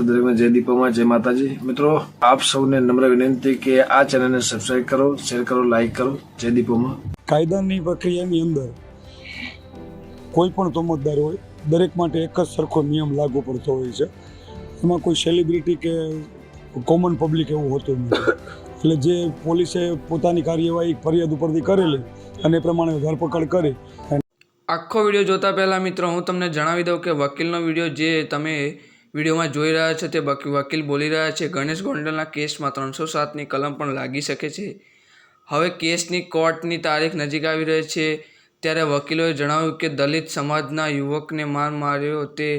દરેકને જય દીપોમાં જય માતાજી। મિત્રો આપ સૌને નમ્ર વિનંતી કે આ ચેનલને સબસ્ક્રાઇબ કરો, શેર કરો, લાઈક કરો। જય દીપોમાં। કાયદાની પ્રક્રિયાની અંદર કોઈ પણ તોમતદાર હોય દરેક માટે એક જ સરખો નિયમ લાગુ પડતો હોય છે। એમાં કોઈ સેલિબ્રિટી કે કોમન પબ્લિક એવું હોતું નથી। એટલે જે પોલીસે પોતાની કાર્યવાહી ફરિયાદ ઉપરથી કરેલી અને એ પ્રમાણે ધરપકડ કરી। આખો વિડીયો જોતા પહેલાં મિત્રો હું તમને જણાવી દઉં કે વકીલનો વિડીયો જે તમે વિડીયોમાં જોઈ રહ્યા છો તે વકીલ બોલી રહ્યા છે ગણેશ ગોંડલના કેસમાં 307ની કલમ પણ લાગી શકે છે। હવે કેસની કોર્ટની તારીખ નજીક આવી રહી છે ત્યારે વકીલોએ જણાવ્યું કે દલિત સમાજના યુવકને માર્યો તે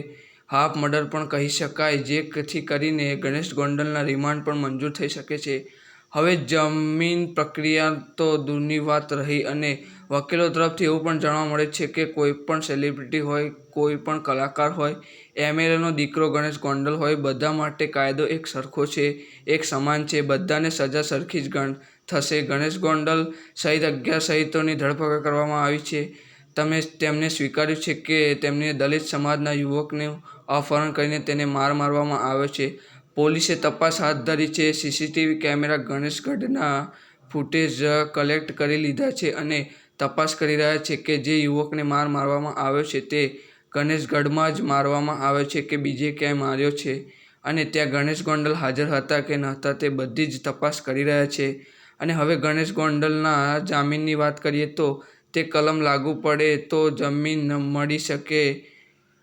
હાફ મર્ડર પણ કહી શકાય, જેથી કરીને ગણેશ ગોંડલના રિમાન્ડ પણ મંજૂર થઈ શકે છે। હવે જમીન પ્રક્રિયા તો દૂરની વાત રહી અને વકીલો તરફથી એવું પણ જાણવા મળે છે કે કોઈ પણ સેલિબ્રિટી હોય, કોઈ પણ કલાકાર હોય, એમએલએનો દીકરો ગણેશ ગોંડલ હોય, બધા માટે કાયદો એક સરખો છે, એક સમાન છે, બધાને સજા સરખી જ થશે। ગણેશ ગોંડલ સહિત 11 શહીદોની ધરપકડ કરવામાં આવી છે। તેમને સ્વીકાર્યું છે કે તેમને દલિત સમાજના યુવકનું અપહરણ કરીને તેને મારવામાં આવ્યો છે। પોલીસે તપાસ હાથ ધરી છે। સીસીટીવી કેમેરા ગણેશગઢના ફૂટેજ કલેક્ટ કરી લીધા છે અને તપાસ કરી રહ્યા છે કે જે યુવકને મારવામાં આવ્યો છે તે ગણેશગઢમાં જ મારવામાં આવ્યો છે કે બીજે ક્યાંય માર્યો છે અને ત્યાં ગણેશ ગોંડલ હાજર હતા કે નહોતા તે બધી જ તપાસ કરી રહ્યા છે। અને હવે ગણેશ ગોંડલના જામીનની વાત કરીએ તો તે કલમ લાગુ પડે તો જમીન મળી શકે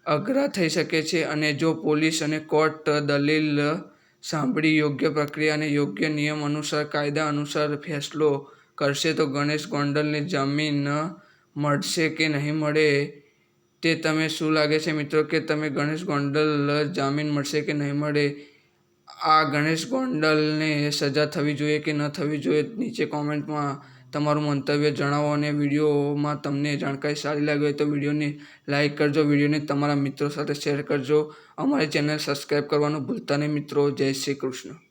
અઘરા થઈ શકે છે અને જો પોલીસ અને કોર્ટ દલીલ સાંભળી યોગ્ય પ્રક્રિયા અને યોગ્ય નિયમ અનુસાર કાયદા અનુસાર ફેસલો કરશે તો ગણેશ ગોંડલને જામીન મળશે કે નહીં મળે તે તમે શું લાગે છે મિત્રો કે તમે ગણેશ ગોંડલ જામીન મળશે કે નહીં મળે? આ ગણેશ ગોંડલને સજા થવી જોઈએ કે ન થવી જોઈએ નીચે કોમેન્ટમાં તમારું મંતવ્ય જણાવો અને વિડીયોમાં તમને જાણકારી સારી લાગી હોય તો વિડીયોને લાઇક કરજો, વિડીયોને તમારા મિત્રો સાથે શેર કરજો, અમારી ચેનલ સબસ્ક્રાઈબ કરવાનું ભૂલતા નહીં મિત્રો। જય શ્રી કૃષ્ણ।